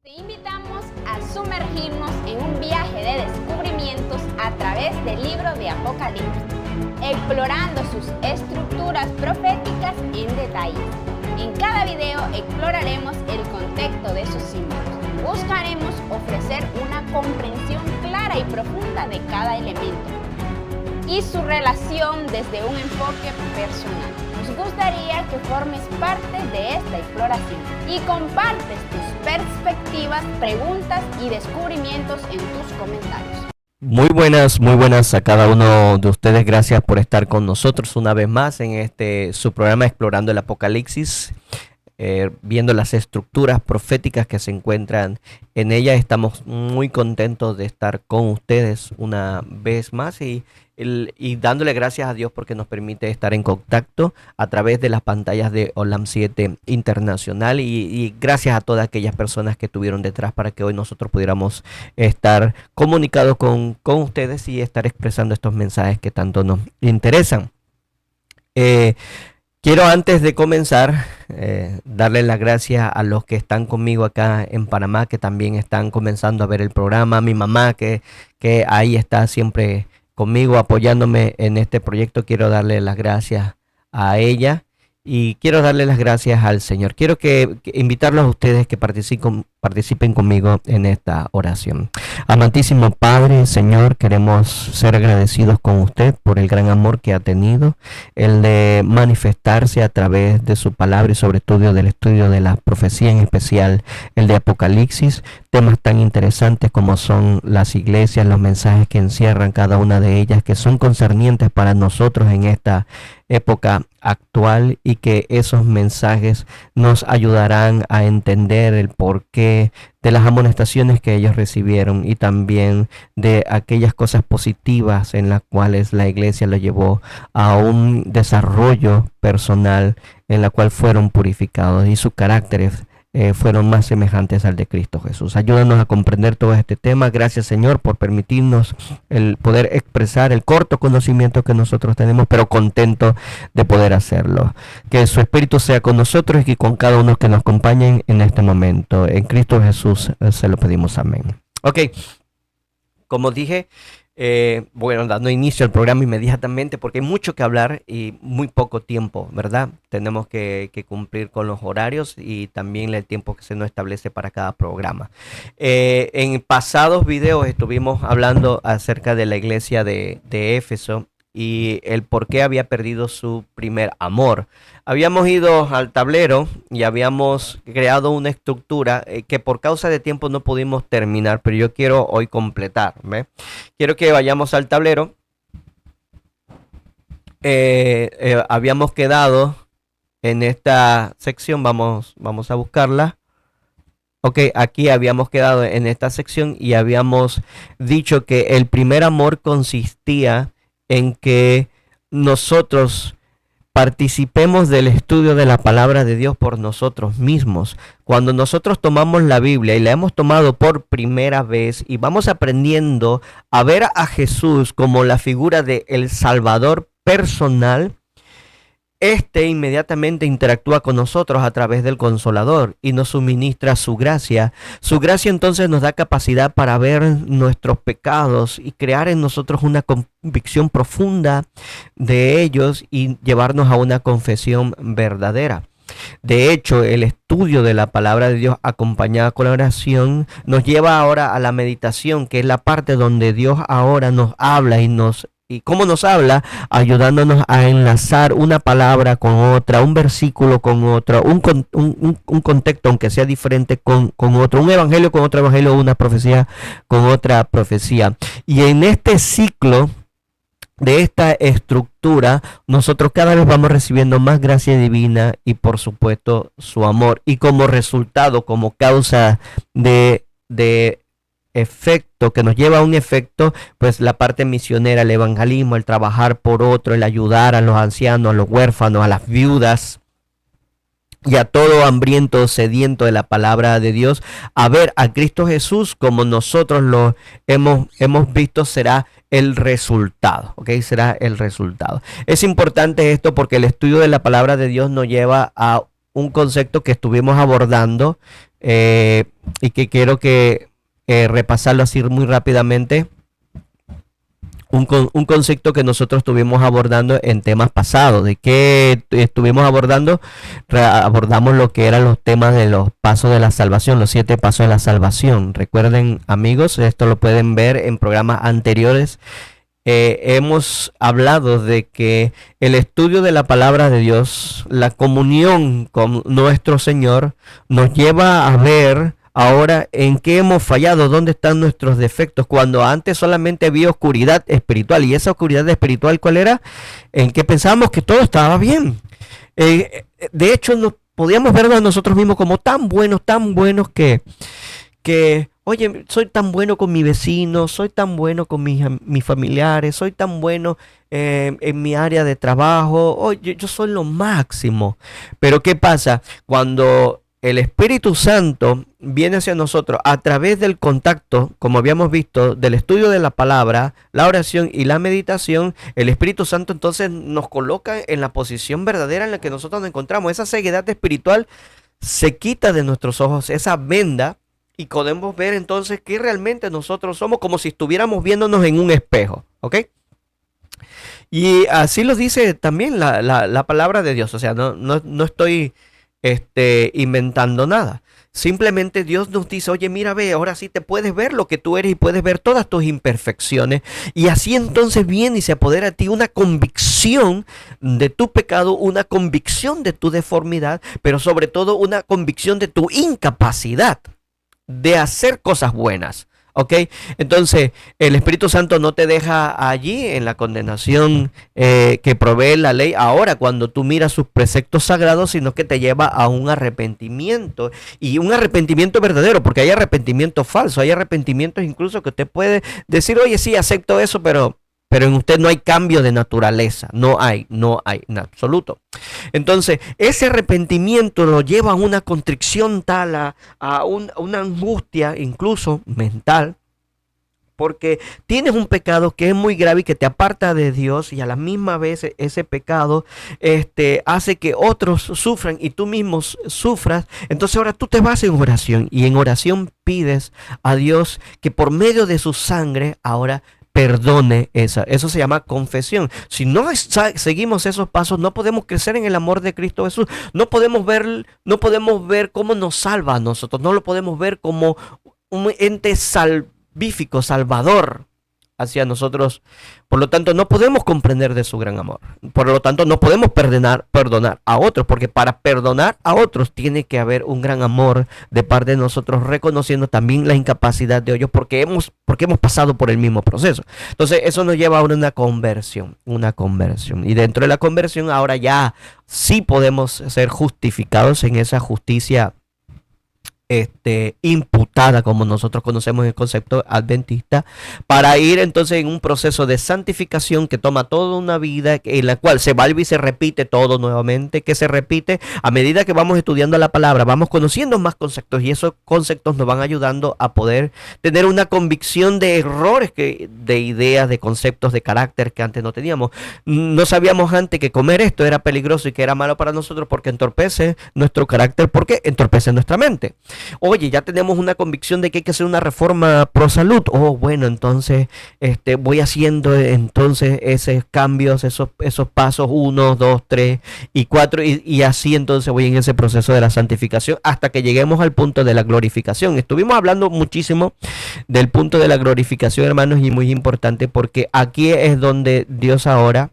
Te invitamos a sumergirnos en un viaje de descubrimientos a través del libro de Apocalipsis, explorando sus estructuras proféticas en detalle. En cada video exploraremos el contexto de sus símbolos. Buscaremos ofrecer una comprensión clara y profunda de cada elemento y su relación desde un enfoque personal. Nos gustaría que formes parte de esta exploración y compartes tus perspectivas, preguntas y descubrimientos en tus comentarios. Muy buenas a cada uno de ustedes. Gracias por estar con nosotros una vez más en su programa Explorando el Apocalipsis, viendo las estructuras proféticas que se encuentran en ella. Estamos muy contentos de estar con ustedes una vez más y dándole gracias a Dios porque nos permite estar en contacto a través de las pantallas de Olam 7 Internacional y gracias a todas aquellas personas que estuvieron detrás para que hoy nosotros pudiéramos estar comunicados con ustedes y estar expresando estos mensajes que tanto nos interesan. Quiero antes de comenzar darle las gracias a los que están conmigo acá en Panamá, que también están comenzando a ver el programa, a mi mamá que ahí está siempre conmigo apoyándome en este proyecto. Quiero darle las gracias a ella y quiero darle las gracias al Señor. Quiero invitarlos a ustedes que participen conmigo en esta oración. Amantísimo Padre, Señor, queremos ser agradecidos con usted por el gran amor que ha tenido, el de manifestarse a través de su palabra y sobre todo del estudio de la profecía, en especial el de Apocalipsis, temas tan interesantes como son las iglesias, los mensajes que encierran cada una de ellas, que son concernientes para nosotros en esta época actual, y que esos mensajes nos ayudarán a entender el porqué de las amonestaciones que ellos recibieron y también de aquellas cosas positivas en las cuales la iglesia lo llevó a un desarrollo personal en la cual fueron purificados y sus caracteres fueron más semejantes al de Cristo Jesús. Ayúdanos a comprender todo este tema. Gracias, Señor, por permitirnos el poder expresar el corto conocimiento que nosotros tenemos, pero contento de poder hacerlo. Que su Espíritu sea con nosotros y con cada uno que nos acompañen en este momento. En Cristo Jesús se lo pedimos. Amén. Ok, como dije, dando inicio al programa inmediatamente porque hay mucho que hablar y muy poco tiempo, ¿verdad? Tenemos que cumplir con los horarios y también el tiempo que se nos establece para cada programa. En pasados videos estuvimos hablando acerca de la iglesia de Éfeso y el por qué había perdido su primer amor. Habíamos ido al tablero y habíamos creado una estructura que por causa de tiempo no pudimos terminar, pero yo quiero hoy completar, ¿ve? Quiero que vayamos al tablero. Habíamos quedado en esta sección, vamos a buscarla. Ok, aquí habíamos quedado en esta sección y habíamos dicho que el primer amor consistía en que nosotros participemos del estudio de la palabra de Dios por nosotros mismos. Cuando nosotros tomamos la Biblia y la hemos tomado por primera vez y vamos aprendiendo a ver a Jesús como la figura de el Salvador personal, inmediatamente interactúa con nosotros a través del Consolador y nos suministra su gracia. Su gracia entonces nos da capacidad para ver nuestros pecados y crear en nosotros una convicción profunda de ellos y llevarnos a una confesión verdadera. De hecho, el estudio de la palabra de Dios acompañada con la oración nos lleva ahora a la meditación, que es la parte donde Dios ahora nos habla ¿Y cómo nos habla? Ayudándonos a enlazar una palabra con otra, un versículo con otro, un contexto, aunque sea diferente, con otro, un evangelio con otro evangelio, una profecía con otra profecía. Y en este ciclo de esta estructura, nosotros cada vez vamos recibiendo más gracia divina y por supuesto su amor. Y como resultado, como causa de efecto, que nos lleva a un efecto, pues la parte misionera, el evangelismo, el trabajar por otro, el ayudar a los ancianos, a los huérfanos, a las viudas y a todo hambriento, sediento de la palabra de Dios, a ver a Cristo Jesús como nosotros lo hemos visto, será el resultado, ¿ok? Será el resultado. Es importante esto porque el estudio de la palabra de Dios nos lleva a un concepto que estuvimos abordando y que quiero que repasarlo así muy rápidamente. Un concepto que nosotros estuvimos abordando en temas pasados. ¿De qué estuvimos abordando? Abordamos lo que eran los temas de los pasos de la salvación, los 7 pasos de la salvación. Recuerden, amigos, esto lo pueden ver en programas anteriores. Hemos hablado de que el estudio de la palabra de Dios, la comunión con nuestro Señor, nos lleva a ver ahora en qué hemos fallado, dónde están nuestros defectos, cuando antes solamente había oscuridad espiritual. ¿Y esa oscuridad espiritual cuál era? En que pensábamos que todo estaba bien. De hecho, nos podíamos vernos a nosotros mismos como tan buenos que oye, soy tan bueno con mi vecino, soy tan bueno con mis familiares, soy tan bueno en mi área de trabajo, oye, yo soy lo máximo. Pero ¿qué pasa? Cuando el Espíritu Santo viene hacia nosotros a través del contacto, como habíamos visto, del estudio de la palabra, la oración y la meditación, el Espíritu Santo entonces nos coloca en la posición verdadera en la que nosotros nos encontramos. Esa ceguedad espiritual se quita de nuestros ojos, esa venda, y podemos ver entonces que realmente nosotros somos como si estuviéramos viéndonos en un espejo, ¿ok? Y así lo dice también la palabra de Dios. O sea, no estoy inventando nada. Simplemente Dios nos dice, oye, mira, ve, ahora sí te puedes ver lo que tú eres y puedes ver todas tus imperfecciones. Y así entonces viene y se apodera a ti una convicción de tu pecado, una convicción de tu deformidad, pero sobre todo una convicción de tu incapacidad de hacer cosas buenas. ¿Ok? Entonces, el Espíritu Santo no te deja allí en la condenación que provee la ley ahora cuando tú miras sus preceptos sagrados, sino que te lleva a un arrepentimiento, y un arrepentimiento verdadero, porque hay arrepentimiento falso, hay arrepentimientos incluso que usted puede decir, oye, sí, acepto eso, pero en usted no hay cambio de naturaleza, no hay en absoluto. Entonces, ese arrepentimiento lo lleva a una contrición tal, a una angustia incluso mental, porque tienes un pecado que es muy grave y que te aparta de Dios, y a la misma vez ese pecado hace que otros sufran y tú mismo sufras. Entonces ahora tú te vas en oración, y en oración pides a Dios que por medio de su sangre ahora perdone eso se llama confesión. Si no seguimos esos pasos, no podemos crecer en el amor de Cristo Jesús. No podemos ver cómo nos salva a nosotros. No lo podemos ver como un ente salvífico, salvador hacia nosotros. Por lo tanto, no podemos comprender de su gran amor. Por lo tanto, no podemos perdonar a otros, porque para perdonar a otros tiene que haber un gran amor de parte de nosotros, reconociendo también la incapacidad de ellos, porque hemos pasado por el mismo proceso. Entonces, eso nos lleva a una conversión. Y dentro de la conversión, ahora ya sí podemos ser justificados en esa justicia imputada, como nosotros conocemos el concepto adventista, para ir entonces en un proceso de santificación que toma toda una vida, en la cual se vuelve y se repite todo nuevamente, que se repite a medida que vamos estudiando la palabra, vamos conociendo más conceptos, y esos conceptos nos van ayudando a poder tener una convicción de errores, de ideas, de conceptos, de carácter que antes no teníamos. No sabíamos antes que comer esto era peligroso y que era malo para nosotros porque entorpece nuestro carácter, porque entorpece nuestra mente. Oye, ya tenemos una convicción de que hay que hacer una reforma pro salud. Oh, bueno, entonces voy haciendo entonces esos cambios, esos pasos 1, 2, 3 y 4, y así entonces voy en ese proceso de la santificación hasta que lleguemos al punto de la glorificación. Estuvimos hablando muchísimo del punto de la glorificación, hermanos, y muy importante, porque aquí es donde Dios ahora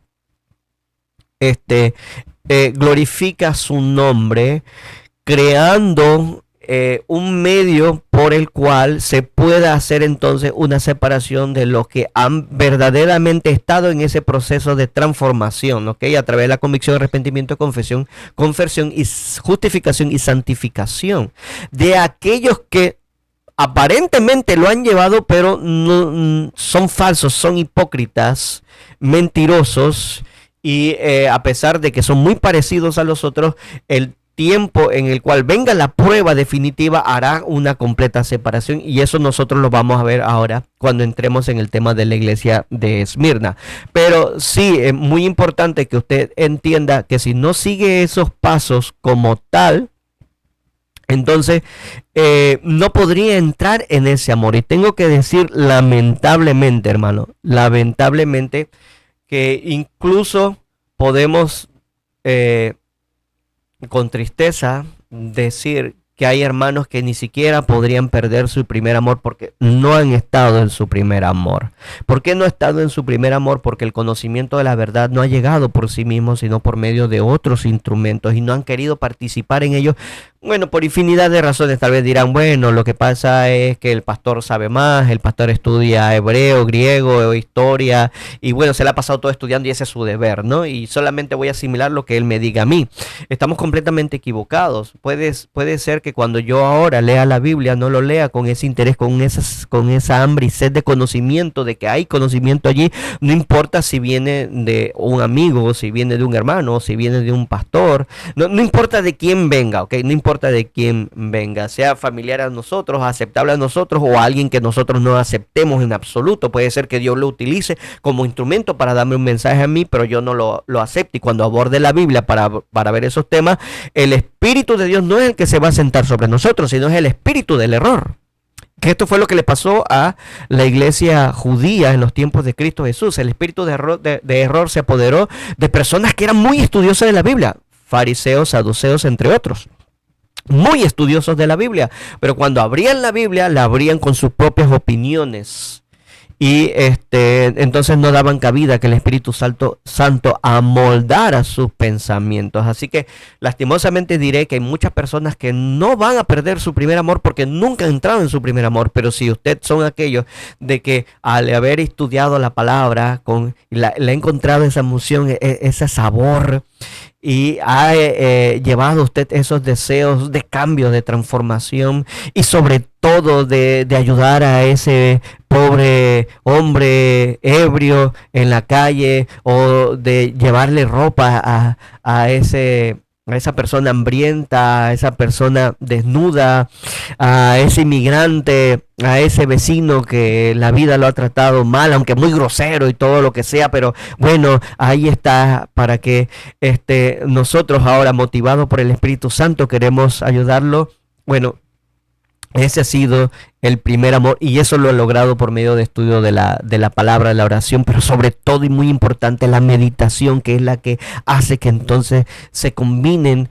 glorifica su nombre, creando un medio por el cual se pueda hacer entonces una separación de los que han verdaderamente estado en ese proceso de transformación, ¿ok? A través de la convicción, arrepentimiento, confesión, conversión y justificación y santificación de aquellos que aparentemente lo han llevado, pero no, son falsos, son hipócritas, mentirosos, y a pesar de que son muy parecidos a los otros, el tiempo en el cual venga la prueba definitiva, hará una completa separación, y eso nosotros lo vamos a ver ahora cuando entremos en el tema de la iglesia de Esmirna. Pero sí, es muy importante que usted entienda que si no sigue esos pasos como tal, entonces no podría entrar en ese amor. Y tengo que decir lamentablemente, hermano, lamentablemente, que incluso podemos con tristeza decir que hay hermanos que ni siquiera podrían perder su primer amor porque no han estado en su primer amor. ¿Por qué no han estado en su primer amor? Porque el conocimiento de la verdad no ha llegado por sí mismo, sino por medio de otros instrumentos, y no han querido participar en ellos. Bueno, por infinidad de razones. Tal vez dirán, bueno, lo que pasa es que el pastor sabe más, el pastor estudia hebreo, griego, historia, y bueno, se le ha pasado todo estudiando y ese es su deber, ¿no? Y solamente voy a asimilar lo que él me diga a mí. Estamos completamente equivocados. Puede ser que cuando yo ahora lea la Biblia, no lo lea con ese interés, con esa hambre y sed de conocimiento, de que hay conocimiento allí, no importa si viene de un amigo, si viene de un hermano, si viene de un pastor, no importa de quién venga, ¿ok? No importa de quién venga, sea familiar a nosotros, aceptable a nosotros, o a alguien que nosotros no aceptemos en absoluto. Puede ser que Dios lo utilice como instrumento para darme un mensaje a mí, pero yo no lo acepto. Y cuando aborde la Biblia para ver esos temas, el Espíritu de Dios no es el que se va a sentar sobre nosotros, sino es el espíritu del error. Que esto fue lo que le pasó a la iglesia judía en los tiempos de Cristo Jesús. El espíritu de error se apoderó de personas que eran muy estudiosas de la Biblia, fariseos, saduceos, entre otros. Muy estudiosos de la Biblia, pero cuando abrían la Biblia, la abrían con sus propias opiniones. Y entonces no daban cabida que el Espíritu Santo amoldara sus pensamientos. Así que lastimosamente diré que hay muchas personas que no van a perder su primer amor porque nunca han entrado en su primer amor. Pero si usted son aquellos de que al haber estudiado la palabra, le ha encontrado esa emoción, ese sabor, y ha llevado usted esos deseos de cambio, de transformación, y sobre todo de ayudar a ese pobre hombre ebrio en la calle, o de llevarle ropa a esa persona hambrienta, a esa persona desnuda, a ese inmigrante, a ese vecino que la vida lo ha tratado mal, aunque muy grosero y todo lo que sea, pero bueno, ahí está, para que nosotros ahora, motivados por el Espíritu Santo, queremos ayudarlo. Bueno, ese ha sido el primer amor, y eso lo he logrado por medio de estudio de la palabra, de la oración, pero sobre todo y muy importante, la meditación, que es la que hace que entonces se combinen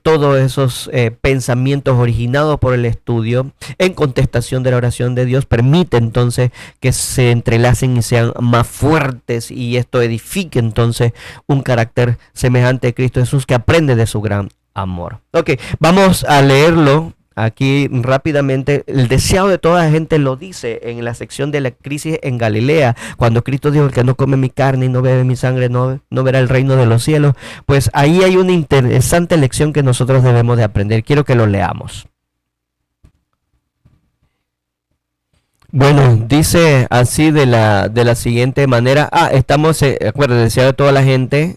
todos esos pensamientos originados por el estudio en contestación de la oración de Dios. Permite entonces que se entrelacen y sean más fuertes, y esto edifique entonces un carácter semejante a Cristo Jesús, que aprende de su gran amor. Ok, vamos a leerlo aquí rápidamente. El deseado de toda la gente lo dice en la sección de la crisis en Galilea, cuando Cristo dijo: el que no come mi carne y no bebe mi sangre no verá el reino de los cielos. Pues ahí hay una interesante lección que nosotros debemos de aprender. Quiero que lo leamos. Bueno, dice así de la siguiente manera. Estamos, acuérdense, deseado de toda la gente,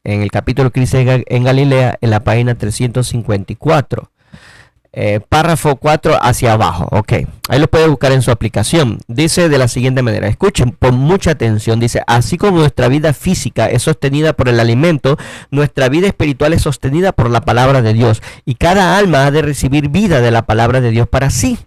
en el capítulo Crisis en Galilea, en la página 354. Párrafo 4 hacia abajo. Ok, ahí lo puede buscar en su aplicación. Dice de la siguiente manera, escuchen con mucha atención. Dice: así como nuestra vida física es sostenida por el alimento, nuestra vida espiritual es sostenida por la palabra de Dios, y cada alma ha de recibir vida de la palabra de Dios para sí.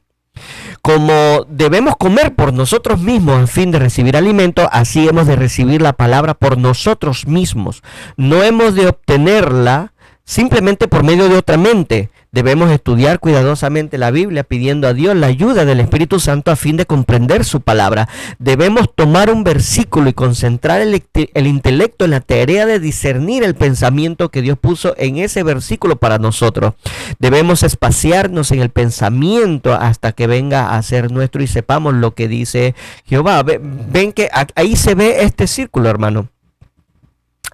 Como debemos comer por nosotros mismos a fin de recibir alimento, así hemos de recibir la palabra por nosotros mismos. No hemos de obtenerla simplemente por medio de otra mente. Debemos estudiar cuidadosamente la Biblia, pidiendo a Dios la ayuda del Espíritu Santo a fin de comprender su palabra. Debemos tomar un versículo y concentrar el intelecto en la tarea de discernir el pensamiento que Dios puso en ese versículo para nosotros. Debemos espaciarnos en el pensamiento hasta que venga a ser nuestro y sepamos lo que dice Jehová. Ven que ahí se ve este círculo, hermano.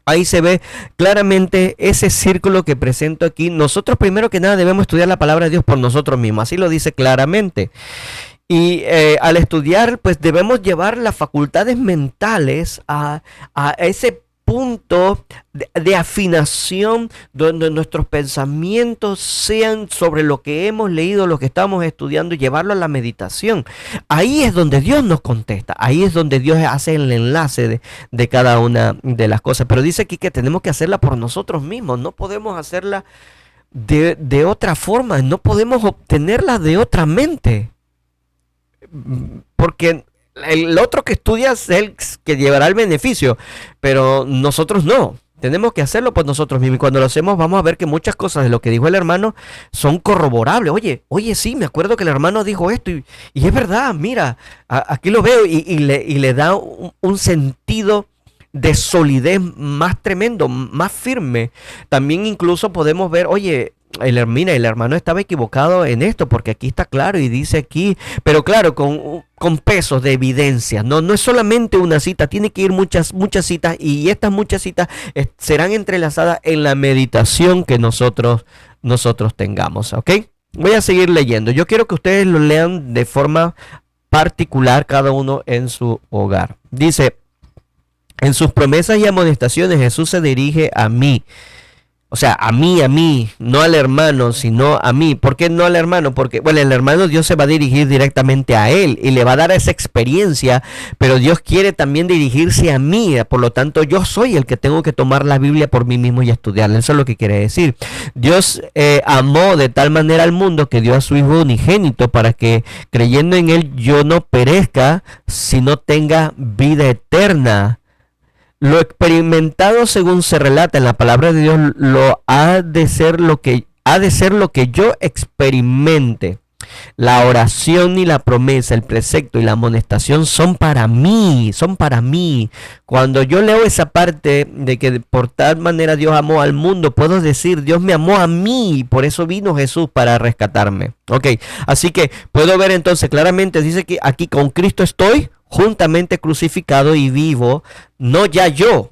Ahí se ve claramente ese círculo que presento aquí. Nosotros primero que nada debemos estudiar la palabra de Dios por nosotros mismos. Así lo dice claramente. Y al estudiar, pues debemos llevar las facultades mentales a ese punto de afinación donde nuestros pensamientos sean sobre lo que hemos leído, lo que estamos estudiando y llevarlo a la meditación. Ahí es donde Dios nos contesta, ahí es donde Dios hace el enlace de cada una de las cosas. Pero dice aquí que tenemos que hacerla por nosotros mismos, no podemos hacerla de otra forma, no podemos obtenerla de otra mente. Porque el otro que estudia es el que llevará el beneficio, pero nosotros no. Tenemos que hacerlo por nosotros mismos. Y cuando lo hacemos vamos a ver que muchas cosas de lo que dijo el hermano son corroborables. Oye, sí, me acuerdo que el hermano dijo esto y es verdad, mira, aquí lo veo y le da un sentido de solidez más tremendo, más firme. También incluso podemos ver, oye, el hermano estaba equivocado en esto, porque aquí está claro y dice aquí, pero claro, con pesos de evidencia. No es solamente una cita, tiene que ir muchas citas, y estas muchas citas serán entrelazadas en la meditación que nosotros tengamos, ¿ok? Voy a seguir leyendo. Yo quiero que ustedes lo lean de forma particular, cada uno en su hogar. Dice: en sus promesas y amonestaciones Jesús se dirige a mí. O sea, a mí, no al hermano, sino a mí. ¿Por qué no al hermano? Porque, bueno, el hermano, Dios se va a dirigir directamente a él y le va a dar esa experiencia, pero Dios quiere también dirigirse a mí. Por lo tanto, yo soy el que tengo que tomar la Biblia por mí mismo y estudiarla. Eso es lo que quiere decir. Dios amó de tal manera al mundo que dio a su Hijo unigénito para que, creyendo en él, yo no perezca, sino tenga vida eterna. Lo experimentado, según se relata en la palabra de Dios, ha de ser lo que yo experimente. La oración y la promesa, el precepto y la amonestación son para mí. Cuando yo leo esa parte de que por tal manera Dios amó al mundo, puedo decir, Dios me amó a mí, por eso vino Jesús para rescatarme. Ok, así que puedo ver entonces claramente, dice que aquí con Cristo estoy juntamente crucificado y vivo, no ya yo,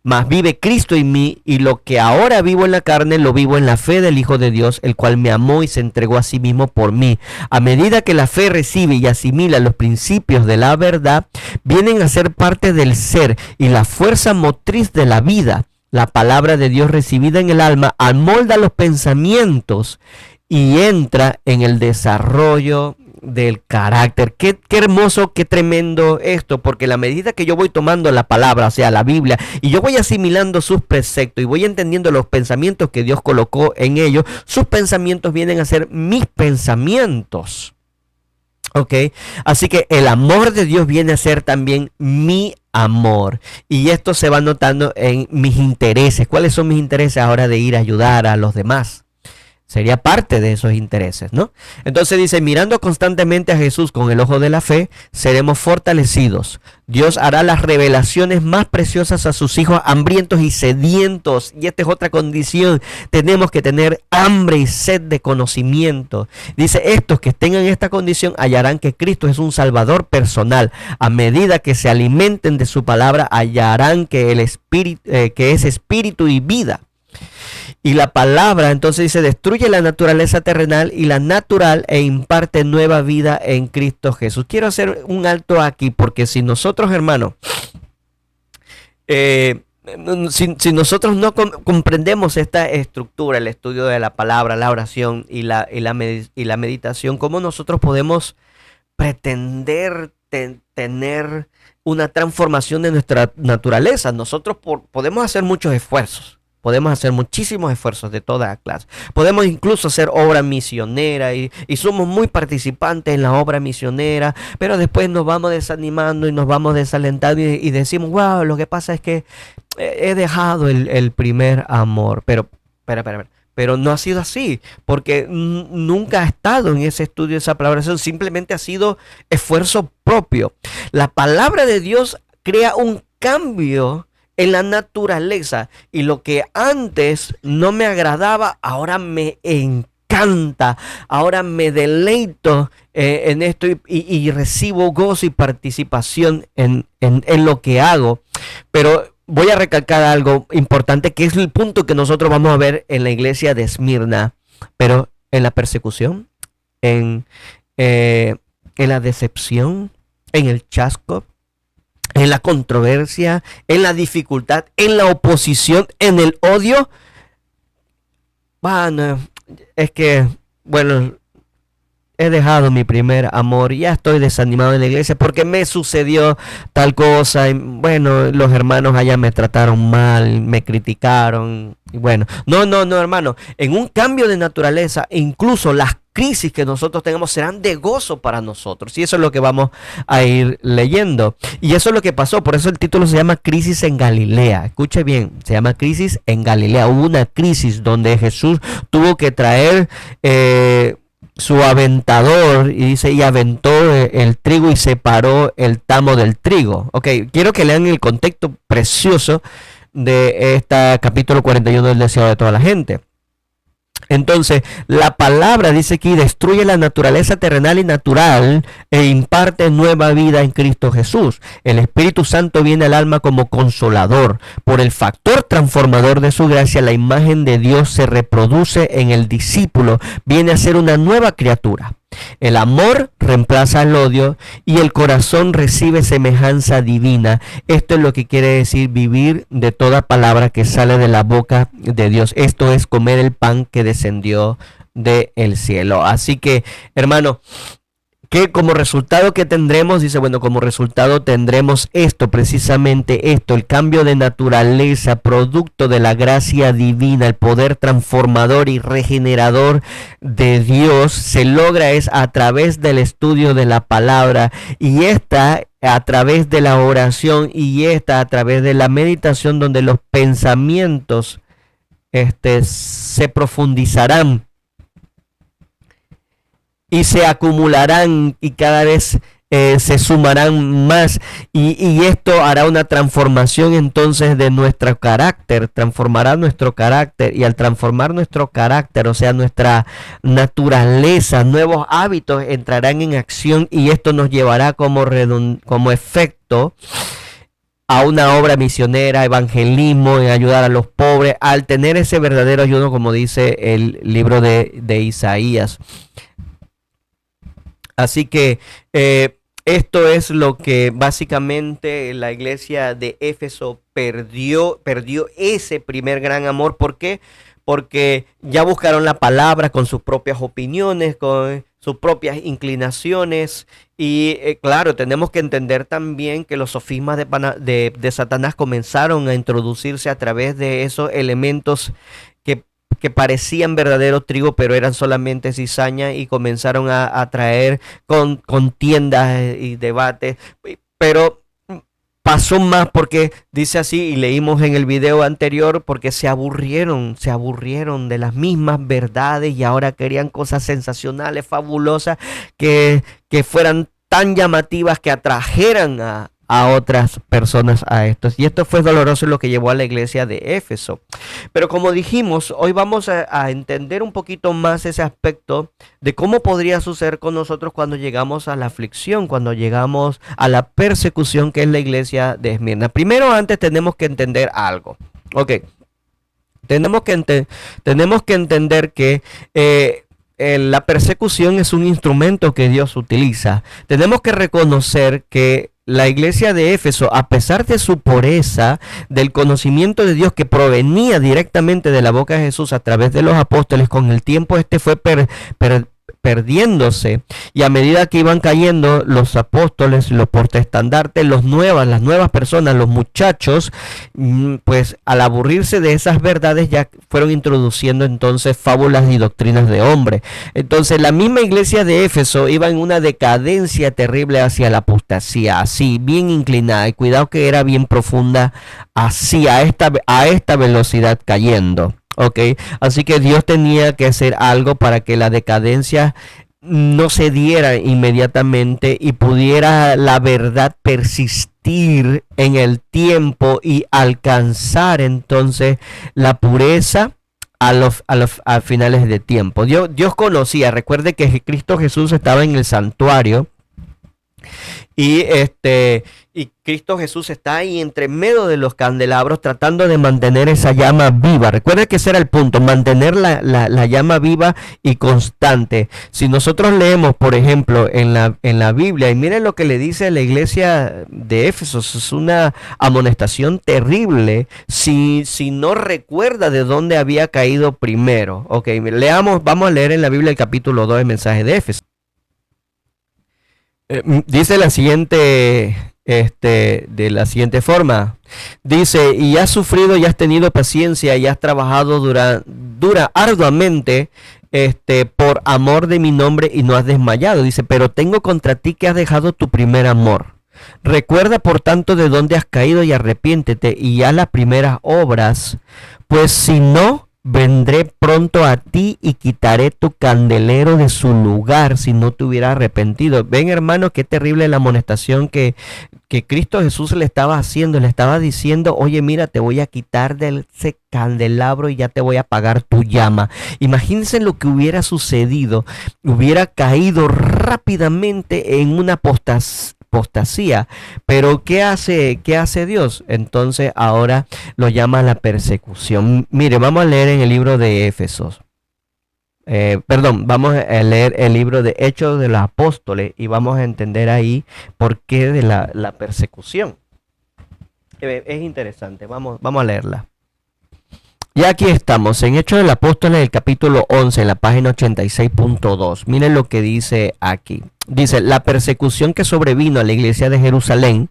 mas vive Cristo en mí, y lo que ahora vivo en la carne lo vivo en la fe del Hijo de Dios, el cual me amó y se entregó a sí mismo por mí. A medida que la fe recibe y asimila los principios de la verdad, vienen a ser parte del ser y la fuerza motriz de la vida. La palabra de Dios recibida en el alma amolda los pensamientos y entra en el desarrollo del carácter. Qué hermoso, qué tremendo esto, porque a la medida que yo voy tomando la palabra, o sea, la Biblia, y yo voy asimilando sus preceptos y voy entendiendo los pensamientos que Dios colocó en ellos, sus pensamientos vienen a ser mis pensamientos. Ok, así que el amor de Dios viene a ser también mi amor, y esto se va notando en mis intereses. ¿Cuáles son mis intereses ahora de ir a ayudar a los demás? Sería parte de esos intereses, ¿no? Entonces dice, mirando constantemente a Jesús con el ojo de la fe, seremos fortalecidos. Dios hará las revelaciones más preciosas a sus hijos hambrientos y sedientos. Y esta es otra condición. Tenemos que tener hambre y sed de conocimiento. Dice, estos que tengan esta condición hallarán que Cristo es un Salvador personal. A medida que se alimenten de su palabra, hallarán que el Espíritu, que es espíritu y vida. Y la palabra, entonces dice, destruye la naturaleza terrenal y la natural e imparte nueva vida en Cristo Jesús. Quiero hacer un alto aquí, porque si nosotros, hermanos, si nosotros no comprendemos esta estructura, el estudio de la palabra, la oración y la meditación, ¿cómo nosotros podemos pretender tener una transformación de nuestra naturaleza? Nosotros podemos hacer muchos esfuerzos. Podemos hacer muchísimos esfuerzos de toda clase. Podemos incluso hacer obra misionera y somos muy participantes en la obra misionera, pero después nos vamos desanimando y nos vamos desalentando y decimos, wow, lo que pasa es que he dejado el primer amor. Pero no ha sido así, porque nunca ha estado en ese estudio, esa palabra, simplemente ha sido esfuerzo propio. La palabra de Dios crea un cambio en la naturaleza, y lo que antes no me agradaba, ahora me encanta, ahora me deleito en esto y recibo gozo y participación en lo que hago. Pero voy a recalcar algo importante, que es el punto que nosotros vamos a ver en la iglesia de Esmirna, pero en la persecución, en la decepción, en el chasco, en la controversia, en la dificultad, en la oposición, en el odio. Bueno, es que, bueno, he dejado mi primer amor, ya estoy desanimado de la iglesia porque me sucedió tal cosa, y bueno, los hermanos allá me trataron mal, me criticaron, y bueno, no, hermano, en un cambio de naturaleza, incluso las crisis que nosotros tenemos serán de gozo para nosotros, y eso es lo que vamos a ir leyendo, y eso es lo que pasó. Por eso el título se llama Crisis en Galilea. Escuche bien, se llama Crisis en Galilea. Hubo una crisis donde Jesús tuvo que traer su aventador, y dice, y aventó el trigo y separó el tamo del trigo. Ok, quiero que lean el contexto precioso de este capítulo 41 del deseo de toda la gente. Entonces, la palabra dice aquí, destruye la naturaleza terrenal y natural e imparte nueva vida en Cristo Jesús. El Espíritu Santo viene al alma como consolador. Por el factor transformador de su gracia, la imagen de Dios se reproduce en el discípulo, viene a ser una nueva criatura. El amor reemplaza el odio y el corazón recibe semejanza divina. Esto es lo que quiere decir vivir de toda palabra que sale de la boca de Dios. Esto es comer el pan que descendió del cielo. Así que, hermano, que como resultado que tendremos, dice, bueno, como resultado tendremos esto, precisamente esto, el cambio de naturaleza, producto de la gracia divina, el poder transformador y regenerador de Dios, se logra es a través del estudio de la palabra, y esta a través de la oración, y esta a través de la meditación, donde los pensamientos se profundizarán y se acumularán y cada vez se sumarán más, y esto hará una transformación entonces de nuestro carácter, transformará nuestro carácter, y al transformar nuestro carácter, o sea, nuestra naturaleza, nuevos hábitos entrarán en acción, y esto nos llevará como efecto a una obra misionera, evangelismo, en ayudar a los pobres, al tener ese verdadero ayuno, como dice el libro de Isaías. Así que esto es lo que básicamente la iglesia de Éfeso perdió ese primer gran amor. ¿Por qué? Porque ya buscaron la palabra con sus propias opiniones, con sus propias inclinaciones, y claro, tenemos que entender también que los sofismas de Satanás comenzaron a introducirse a través de esos elementos que parecían verdadero trigo, pero eran solamente cizaña, y comenzaron a traer contiendas y debates. Pero pasó más, porque dice así, y leímos en el video anterior, porque se aburrieron de las mismas verdades, y ahora querían cosas sensacionales, fabulosas, que fueran tan llamativas, que atrajeran a otras personas a estos. Y esto fue doloroso, lo que llevó a la iglesia de Éfeso. Pero como dijimos, hoy vamos a entender un poquito más ese aspecto de cómo podría suceder con nosotros cuando llegamos a la aflicción, cuando llegamos a la persecución, que es la iglesia de Esmirna. Primero, antes tenemos que entender algo. Ok, tenemos que entender que la persecución es un instrumento que Dios utiliza. Tenemos que reconocer que la iglesia de Éfeso, a pesar de su pureza, del conocimiento de Dios que provenía directamente de la boca de Jesús a través de los apóstoles, con el tiempo fue perdiéndose, y a medida que iban cayendo los apóstoles, los portaestandartes, las nuevas personas, los muchachos, pues al aburrirse de esas verdades ya fueron introduciendo entonces fábulas y doctrinas de hombre. Entonces la misma iglesia de Éfeso iba en una decadencia terrible hacia la apostasía, así bien inclinada, y cuidado que era bien profunda, así a esta velocidad cayendo. Ok, así que Dios tenía que hacer algo para que la decadencia no se diera inmediatamente y pudiera la verdad persistir en el tiempo y alcanzar entonces la pureza a finales de tiempo. Dios conocía, recuerde que Cristo Jesús estaba en el santuario, Y Cristo Jesús está ahí entre medio de los candelabros tratando de mantener esa llama viva. Recuerda que ese era el punto, mantener la llama viva y constante. Si nosotros leemos, por ejemplo, en la Biblia, y miren lo que le dice la iglesia de Éfeso, es una amonestación terrible si no recuerda de dónde había caído primero. Ok, leamos, vamos a leer en la Biblia el capítulo 2 del mensaje de Éfeso. Dice de la siguiente forma. Dice, y has sufrido y has tenido paciencia y has trabajado dura arduamente por amor de mi nombre y no has desmayado. Dice, pero tengo contra ti que has dejado tu primer amor. Recuerda por tanto de dónde has caído y arrepiéntete y haz las primeras obras, pues si no, vendré pronto a ti y quitaré tu candelero de su lugar si no te hubieras arrepentido. Ven, hermano, qué terrible la amonestación que Cristo Jesús le estaba haciendo. Le estaba diciendo, oye, mira, te voy a quitar de ese candelabro y ya te voy a apagar tu llama. Imagínense lo que hubiera sucedido. Hubiera caído rápidamente en una apostasía. Pero ¿qué hace Dios? Entonces ahora lo llama la persecución. Mire, vamos a leer en el libro de Éfesos. Vamos a leer el libro de Hechos de los Apóstoles y vamos a entender ahí por qué de la persecución. Es interesante, vamos a leerla. Y aquí estamos, en Hechos de los Apóstoles, el capítulo 11, en la página 86.2. Miren lo que dice aquí. Dice, la persecución que sobrevino a la iglesia de Jerusalén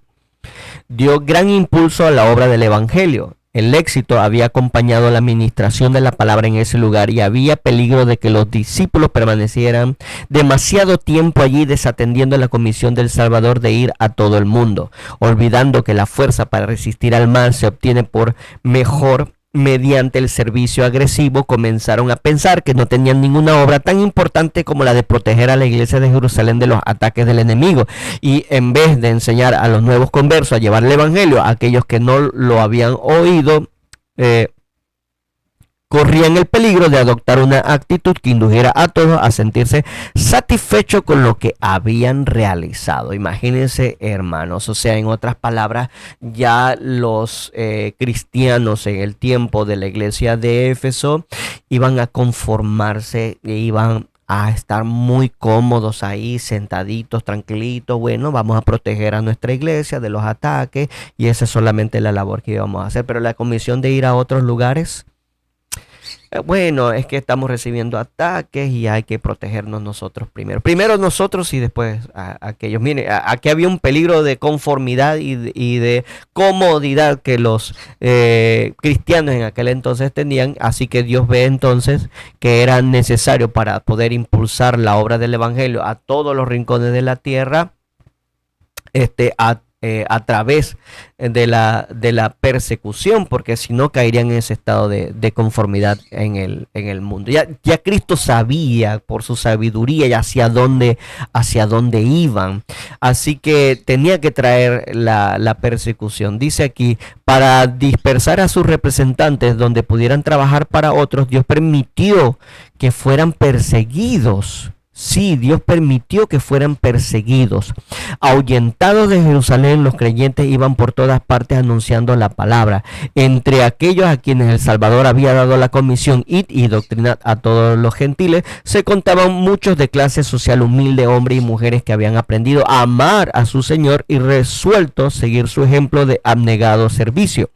dio gran impulso a la obra del Evangelio. El éxito había acompañado la administración de la palabra en ese lugar y había peligro de que los discípulos permanecieran demasiado tiempo allí desatendiendo la comisión del Salvador de ir a todo el mundo, olvidando que la fuerza para resistir al mal se obtiene por mejor mediante el servicio agresivo. Comenzaron a pensar que no tenían ninguna obra tan importante como la de proteger a la iglesia de Jerusalén de los ataques del enemigo, y en vez de enseñar a los nuevos conversos a llevar el evangelio a aquellos que no lo habían oído, corrían el peligro de adoptar una actitud que indujera a todos a sentirse satisfechos con lo que habían realizado. Imagínense, hermanos, o sea, en otras palabras, ya los cristianos en el tiempo de la iglesia de Éfeso iban a conformarse e iban a estar muy cómodos ahí, sentaditos, tranquilitos. Bueno, vamos a proteger a nuestra iglesia de los ataques y esa es solamente la labor que íbamos a hacer. Pero la comisión de ir a otros lugares, bueno, es que estamos recibiendo ataques y hay que protegernos nosotros primero. Primero nosotros y después a aquellos. Miren, aquí había un peligro de conformidad y de comodidad que los cristianos en aquel entonces tenían. Así que Dios ve entonces que era necesario para poder impulsar la obra del evangelio a todos los rincones de la tierra, a través de la persecución, porque si no caerían en ese estado de conformidad en el mundo. Ya Cristo sabía por su sabiduría y hacia dónde iban, así que tenía que traer la persecución. Dice aquí, para dispersar a sus representantes donde pudieran trabajar para otros, Dios permitió que fueran perseguidos. Sí, Dios permitió que fueran perseguidos. Ahuyentados de Jerusalén, los creyentes iban por todas partes anunciando la palabra. Entre aquellos a quienes el Salvador había dado la comisión, id y doctrinad a todos los gentiles, se contaban muchos de clase social humilde, hombres y mujeres que habían aprendido a amar a su Señor y resueltos seguir su ejemplo de abnegado servicio.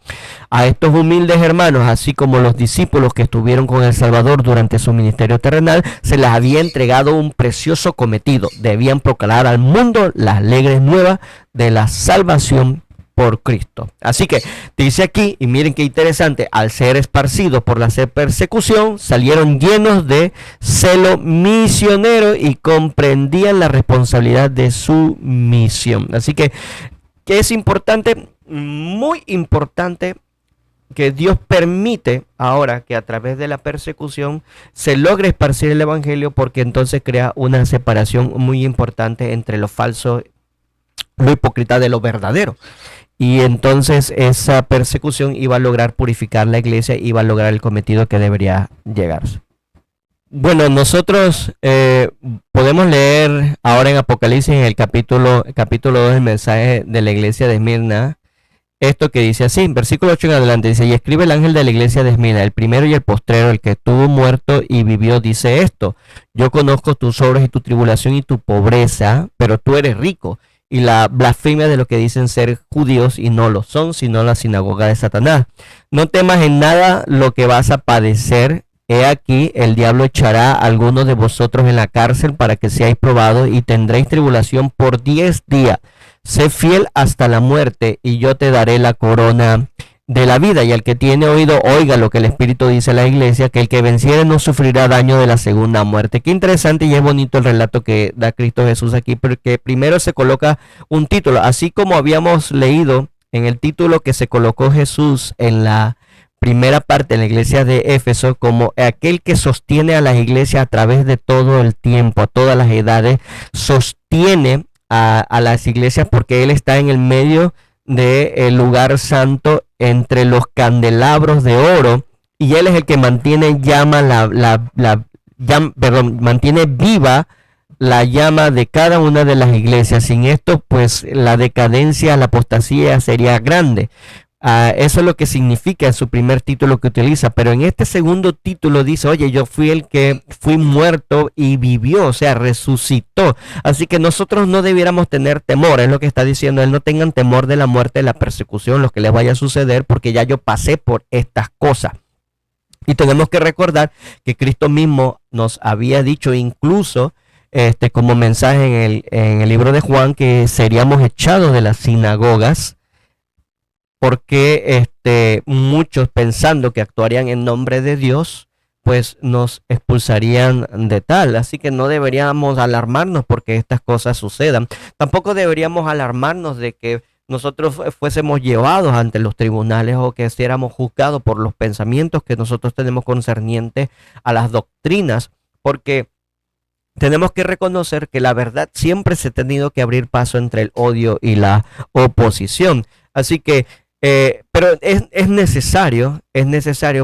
A estos humildes hermanos, así como los discípulos que estuvieron con el Salvador durante su ministerio terrenal, se les había entregado un precioso cometido. Debían proclamar al mundo las alegres nuevas de la salvación por Cristo. Así que dice aquí, y miren qué interesante, al ser esparcidos por la persecución, salieron llenos de celo misionero y comprendían la responsabilidad de su misión. Así que es importante, muy importante, que Dios permite ahora que a través de la persecución se logre esparcir el evangelio, porque entonces crea una separación muy importante entre lo falso, lo hipócrita de lo verdadero. Y entonces esa persecución iba a lograr purificar la iglesia, iba a lograr el cometido que debería llegarse. Bueno, nosotros podemos leer ahora en Apocalipsis, en el capítulo 2 del mensaje de la iglesia de Esmirna, esto que dice así, versículo 8 en adelante, dice, y escribe el ángel de la iglesia de Esmirna, el primero y el postrero, el que estuvo muerto y vivió, dice esto, yo conozco tus obras y tu tribulación y tu pobreza, pero tú eres rico, y la blasfemia de lo que dicen ser judíos y no lo son, sino la sinagoga de Satanás. No temas en nada lo que vas a padecer. He aquí, el diablo echará a algunos de vosotros en la cárcel para que seáis probados y tendréis tribulación por 10 días. Sé fiel hasta la muerte y yo te daré la corona de la vida. Y al que tiene oído, oiga lo que el Espíritu dice a la iglesia, que el que venciere no sufrirá daño de la segunda muerte. Qué interesante y es bonito el relato que da Cristo Jesús aquí, porque primero se coloca un título, así como habíamos leído en el título que se colocó Jesús en la primera parte de la iglesia de Éfeso, como aquel que sostiene a las iglesias a través de todo el tiempo, a todas las edades, sostiene a las iglesias porque Él está en el medio del lugar santo entre los candelabros de oro y Él es el que mantiene mantiene viva la llama de cada una de las iglesias. Sin esto, pues la decadencia, la apostasía sería grande. Eso es lo que significa en su primer título que utiliza, pero en este segundo título dice, oye, yo fui el que fui muerto y vivió, o sea, resucitó. Así que nosotros no debiéramos tener temor, es lo que está diciendo él, no tengan temor de la muerte, de la persecución, lo que les vaya a suceder, porque ya yo pasé por estas cosas. Y tenemos que recordar que Cristo mismo nos había dicho incluso como mensaje en el libro de Juan, que seríamos echados de las sinagogas, porque muchos pensando que actuarían en nombre de Dios, pues nos expulsarían de tal. Así que no deberíamos alarmarnos porque estas cosas sucedan. Tampoco deberíamos alarmarnos de que nosotros fuésemos llevados ante los tribunales o que fuéramos juzgados por los pensamientos que nosotros tenemos concernientes a las doctrinas, porque tenemos que reconocer que la verdad siempre se ha tenido que abrir paso entre el odio y la oposición. Así que pero es necesario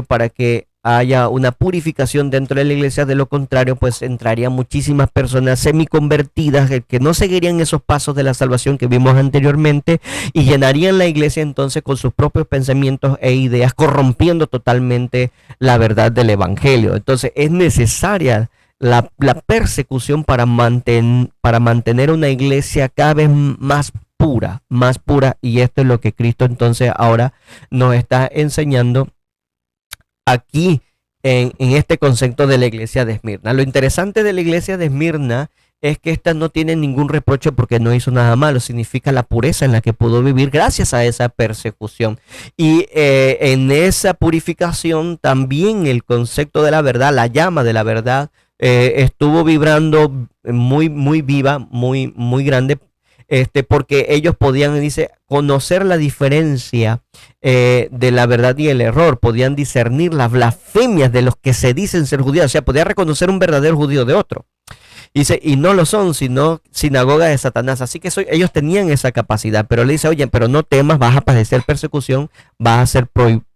para que haya una purificación dentro de la iglesia. De lo contrario, pues entrarían muchísimas personas semiconvertidas que no seguirían esos pasos de la salvación que vimos anteriormente y llenarían la iglesia entonces con sus propios pensamientos e ideas, corrompiendo totalmente la verdad del evangelio. Entonces es necesaria la persecución para mantener una iglesia cada vez más pura, y esto es lo que Cristo entonces ahora nos está enseñando aquí en este concepto de la iglesia de Esmirna. Lo interesante de la iglesia de Esmirna es que esta no tiene ningún reproche porque no hizo nada malo, significa la pureza en la que pudo vivir gracias a esa persecución. Y en esa purificación también el concepto de la verdad, la llama de la verdad, estuvo vibrando muy viva, muy grande, porque ellos podían, dice, conocer la diferencia de la verdad y el error, podían discernir las blasfemias de los que se dicen ser judíos, o sea, podían reconocer un verdadero judío de otro. Dice, y no lo son, sino sinagoga de Satanás. Así que ellos tenían esa capacidad, pero le dice, oye, pero no temas, vas a padecer persecución, vas a ser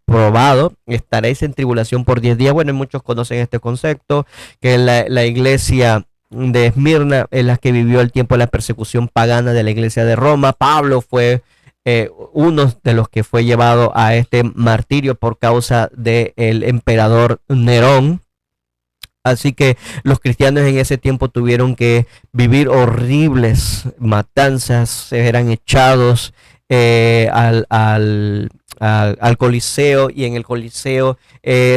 probado, estaréis en tribulación por 10 días. Bueno, muchos conocen este concepto, que la iglesia de Esmirna es la que vivió el tiempo de la persecución pagana de la iglesia de Roma. Pablo fue uno de los que fue llevado a este martirio por causa del emperador Nerón. Así que los cristianos en ese tiempo tuvieron que vivir horribles matanzas, eran echados al Coliseo, y en el Coliseo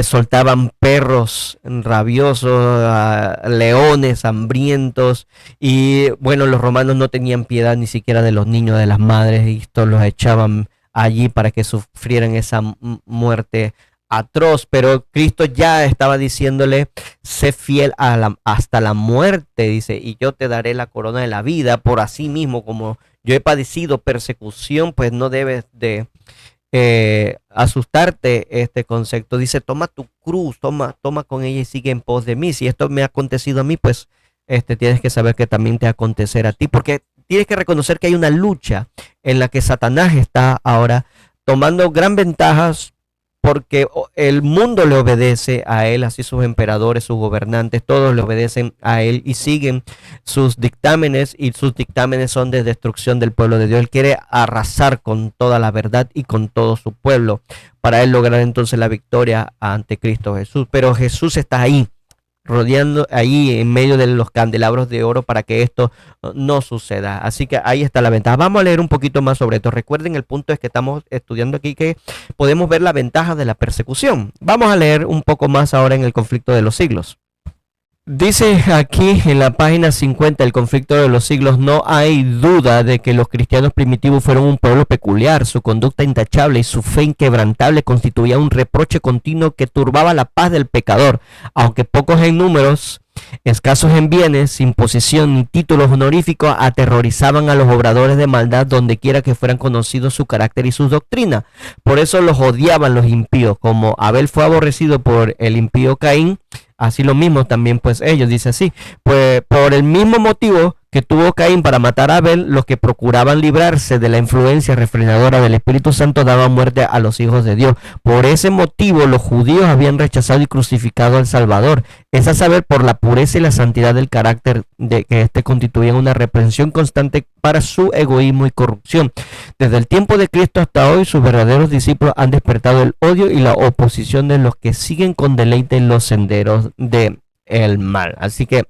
soltaban perros rabiosos, leones hambrientos, y bueno, los romanos no tenían piedad ni siquiera de los niños, de las madres, y estos los echaban allí para que sufrieran esa muerte atroz. Pero Cristo ya estaba diciéndole, sé fiel hasta la muerte, dice, y yo te daré la corona de la vida. Por así mismo, como yo he padecido persecución, pues no debes de asustarte este concepto. Dice, toma tu cruz, toma con ella y sigue en pos de mí. Si esto me ha acontecido a mí, pues tienes que saber que también te va a acontecer a ti, porque tienes que reconocer que hay una lucha en la que Satanás está ahora tomando gran ventajas porque el mundo le obedece a él, así sus emperadores, sus gobernantes, todos le obedecen a él y siguen sus dictámenes, y sus dictámenes son de destrucción del pueblo de Dios. Él quiere arrasar con toda la verdad y con todo su pueblo para él lograr entonces la victoria ante Cristo Jesús. Pero Jesús está ahí, rodeando ahí en medio de los candelabros de oro para que esto no suceda. Así que ahí está la ventaja. Vamos a leer un poquito más sobre esto. Recuerden, el punto es que estamos estudiando aquí que podemos ver la ventaja de la persecución. Vamos a leer un poco más ahora en el conflicto de los siglos. Dice aquí en la página 50, el conflicto de los siglos: no hay duda de que los cristianos primitivos fueron un pueblo peculiar. Su conducta intachable y su fe inquebrantable constituía un reproche continuo que turbaba la paz del pecador. Aunque pocos en números, escasos en bienes, sin posición ni títulos honoríficos, aterrorizaban a los obradores de maldad donde quiera que fueran conocidos su carácter y sus doctrinas. Por eso los odiaban los impíos, como Abel fue aborrecido por el impío Caín. Así lo mismo también pues ellos, dice así, pues por el mismo motivo que tuvo Caín para matar a Abel, los que procuraban librarse de la influencia refrenadora del Espíritu Santo daban muerte a los hijos de Dios. Por ese motivo los judíos habían rechazado y crucificado al Salvador, es a saber, por la pureza y la santidad del carácter de que éste constituía una reprensión constante para su egoísmo y corrupción. Desde el tiempo de Cristo hasta hoy, sus verdaderos discípulos han despertado el odio y la oposición de los que siguen con deleite en los senderos del mal. Así que,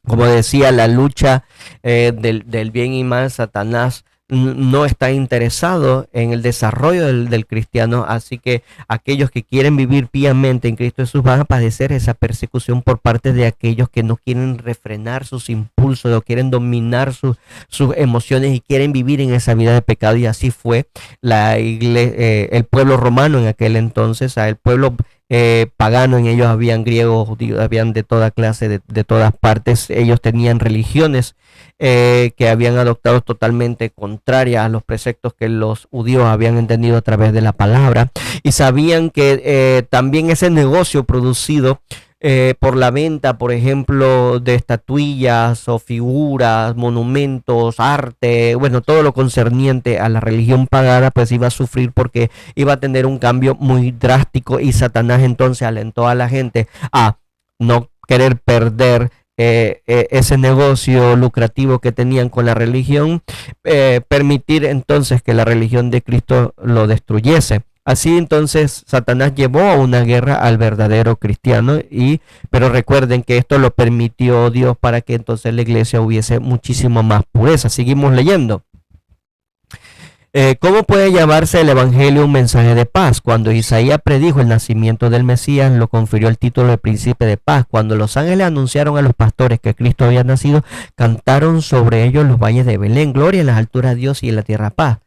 como decía, la lucha del bien y mal, Satanás no está interesado en el desarrollo del cristiano, así que aquellos que quieren vivir piamente en Cristo Jesús van a padecer esa persecución por parte de aquellos que no quieren refrenar sus impulsos, o quieren dominar sus emociones y quieren vivir en esa vida de pecado. Y así fue la iglesia, el pueblo romano en aquel entonces, el pueblo pagano. En ellos habían griegos, judíos, habían de toda clase, de todas partes. Ellos tenían religiones que habían adoptado totalmente contrarias a los preceptos que los judíos habían entendido a través de la palabra, y sabían que también ese negocio producido por la venta, por ejemplo, de estatuillas o figuras, monumentos, arte, bueno, todo lo concerniente a la religión pagana, pues iba a sufrir, porque iba a tener un cambio muy drástico. Y Satanás entonces alentó a la gente a no querer perder ese negocio lucrativo que tenían con la religión, permitir entonces que la religión de Cristo lo destruyese. Así entonces Satanás llevó a una guerra al verdadero cristiano, pero recuerden que esto lo permitió Dios para que entonces la iglesia hubiese muchísimo más pureza. Seguimos leyendo. ¿Cómo puede llamarse el evangelio un mensaje de paz? Cuando Isaías predijo el nacimiento del Mesías, lo confirió el título de príncipe de paz. Cuando los ángeles anunciaron a los pastores que Cristo había nacido, cantaron sobre ellos los valles de Belén: gloria en las alturas a Dios y en la tierra paz.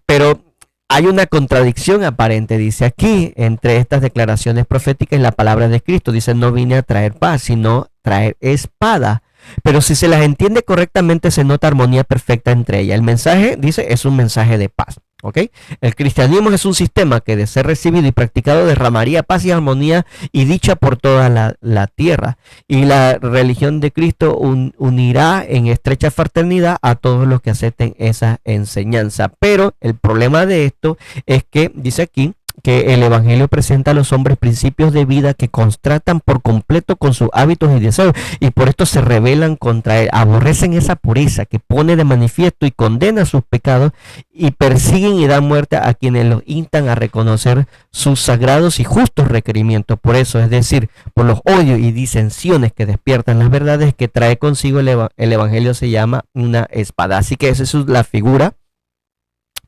Pero hay una contradicción aparente, dice aquí, entre estas declaraciones proféticas y la palabra de Cristo. Dice: no vine a traer paz, sino traer espada. Pero si se las entiende correctamente, se nota armonía perfecta entre ellas. El mensaje, dice, es un mensaje de paz. ¿Ok? El cristianismo es un sistema que, de ser recibido y practicado, derramaría paz y armonía y dicha por toda la tierra. Y la religión de Cristo unirá en estrecha fraternidad a todos los que acepten esa enseñanza. Pero el problema de esto es que, dice aquí, que el evangelio presenta a los hombres principios de vida que contrastan por completo con sus hábitos y deseos, y por esto se rebelan contra él, aborrecen esa pureza que pone de manifiesto y condena sus pecados, y persiguen y dan muerte a quienes los instan a reconocer sus sagrados y justos requerimientos. Por eso, es decir, por los odios y disensiones que despiertan las verdades que trae consigo el evangelio, se llama una espada. Así que esa es la figura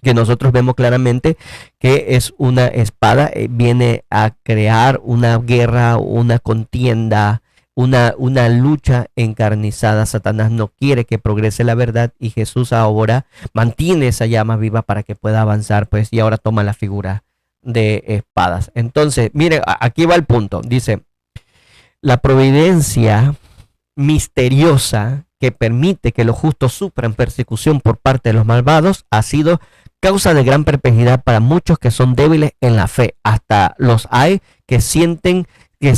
que nosotros vemos claramente, que es una espada. Viene a crear una guerra, una contienda, una lucha encarnizada. Satanás no quiere que progrese la verdad, y Jesús ahora mantiene esa llama viva para que pueda avanzar, pues, y ahora toma la figura de espadas. Entonces, miren, aquí va el punto. Dice: la providencia misteriosa que permite que los justos sufran persecución por parte de los malvados ha sido causa de gran perplejidad para muchos que son débiles en la fe. Hasta los hay que sienten que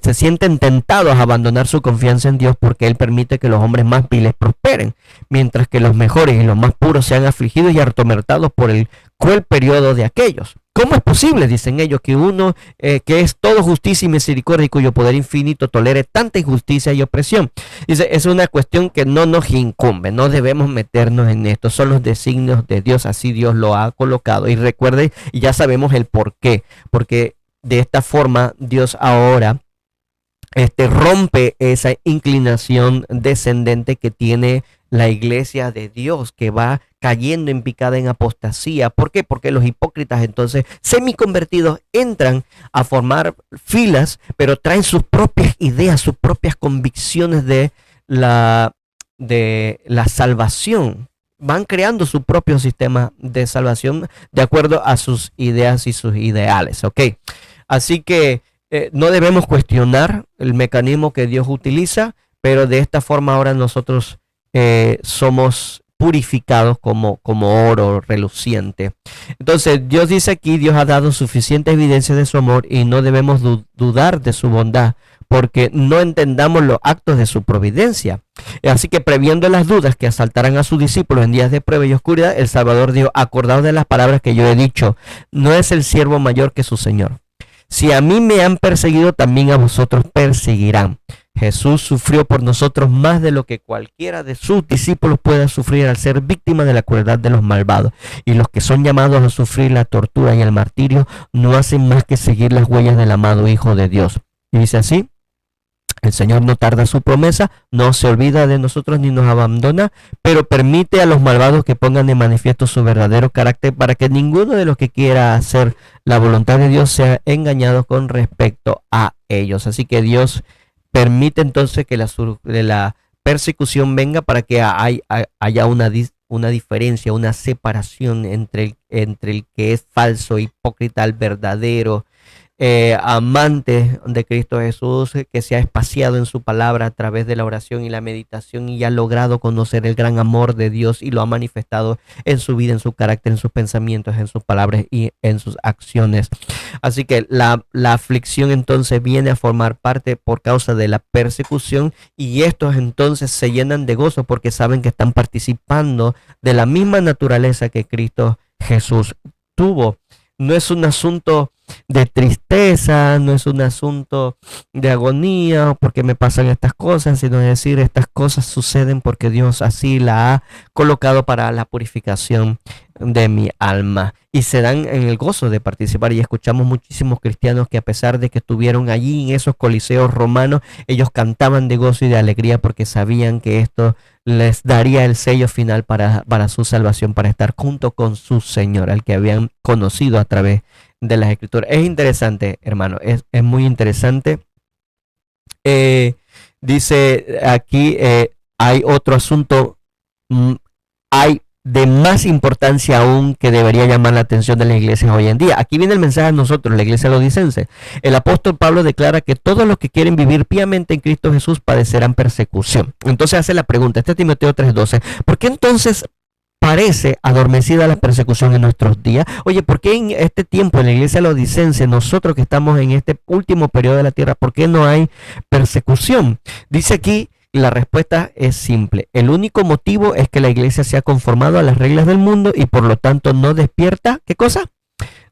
se sienten tentados a abandonar su confianza en Dios porque Él permite que los hombres más viles prosperen, mientras que los mejores y los más puros sean afligidos y atormentados por el cruel periodo de aquellos. ¿Cómo es posible, dicen ellos, que uno que es todo justicia y misericordia y cuyo poder infinito tolere tanta injusticia y opresión? Dice, es una cuestión que no nos incumbe, no debemos meternos en esto, son los designios de Dios, así Dios lo ha colocado. Y recuerde, y ya sabemos el por qué, porque de esta forma Dios ahora rompe esa inclinación descendente que tiene la iglesia de Dios, que va cayendo en picada en apostasía. ¿Por qué? Porque los hipócritas entonces semiconvertidos entran a formar filas, pero traen sus propias ideas, sus propias convicciones de la salvación. Van creando su propio sistema de salvación de acuerdo a sus ideas y sus ideales, ¿ok? Así que no debemos cuestionar el mecanismo que Dios utiliza, pero de esta forma ahora nosotros somos purificados como oro reluciente. Entonces Dios dice aquí, Dios ha dado suficiente evidencia de su amor y no debemos dudar de su bondad, porque no entendamos los actos de su providencia. Así que previendo las dudas que asaltarán a sus discípulos en días de prueba y oscuridad, el Salvador dijo, acordaos de las palabras que yo he dicho, no es el siervo mayor que su Señor. Si a mí me han perseguido, también a vosotros perseguirán. Jesús sufrió por nosotros más de lo que cualquiera de sus discípulos pueda sufrir al ser víctima de la crueldad de los malvados. Y los que son llamados a sufrir la tortura y el martirio no hacen más que seguir las huellas del amado Hijo de Dios. Y dice así, el Señor no tarda su promesa, no se olvida de nosotros ni nos abandona, pero permite a los malvados que pongan de manifiesto su verdadero carácter para que ninguno de los que quiera hacer la voluntad de Dios sea engañado con respecto a ellos. Así que Dios permite entonces que la persecución venga para que haya una diferencia, una separación entre el que es falso, hipócrita, al verdadero amante de Cristo Jesús, que se ha espaciado en su palabra a través de la oración y la meditación y ha logrado conocer el gran amor de Dios y lo ha manifestado en su vida, en su carácter, en sus pensamientos, en sus palabras y en sus acciones. Así que la aflicción entonces viene a formar parte por causa de la persecución, y estos entonces se llenan de gozo porque saben que están participando de la misma naturaleza que Cristo Jesús tuvo. No es un asunto de tristeza, no es un asunto de agonía porque me pasan estas cosas, sino decir, estas cosas suceden porque Dios así la ha colocado para la purificación de mi alma, y se dan en el gozo de participar. Y escuchamos muchísimos cristianos que, a pesar de que estuvieron allí en esos coliseos romanos, ellos cantaban de gozo y de alegría porque sabían que esto les daría el sello final para su salvación, para estar junto con su Señor, al que habían conocido a través de las Escrituras. Es interesante, hermano, es muy interesante. Dice aquí, hay otro asunto, hay de más importancia aún, que debería llamar la atención de las iglesias hoy en día. Aquí viene el mensaje a nosotros, la iglesia lodicense. El apóstol Pablo declara que todos los que quieren vivir piamente en Cristo Jesús padecerán persecución. Entonces hace la pregunta, este Timoteo 3:12, ¿por qué entonces parece adormecida la persecución en nuestros días? Oye, ¿por qué en este tiempo en la iglesia lodicense, nosotros que estamos en este último periodo de la tierra, por qué no hay persecución? Dice aquí, la respuesta es simple. El único motivo es que la iglesia se ha conformado a las reglas del mundo y por lo tanto no despierta, ¿qué cosa?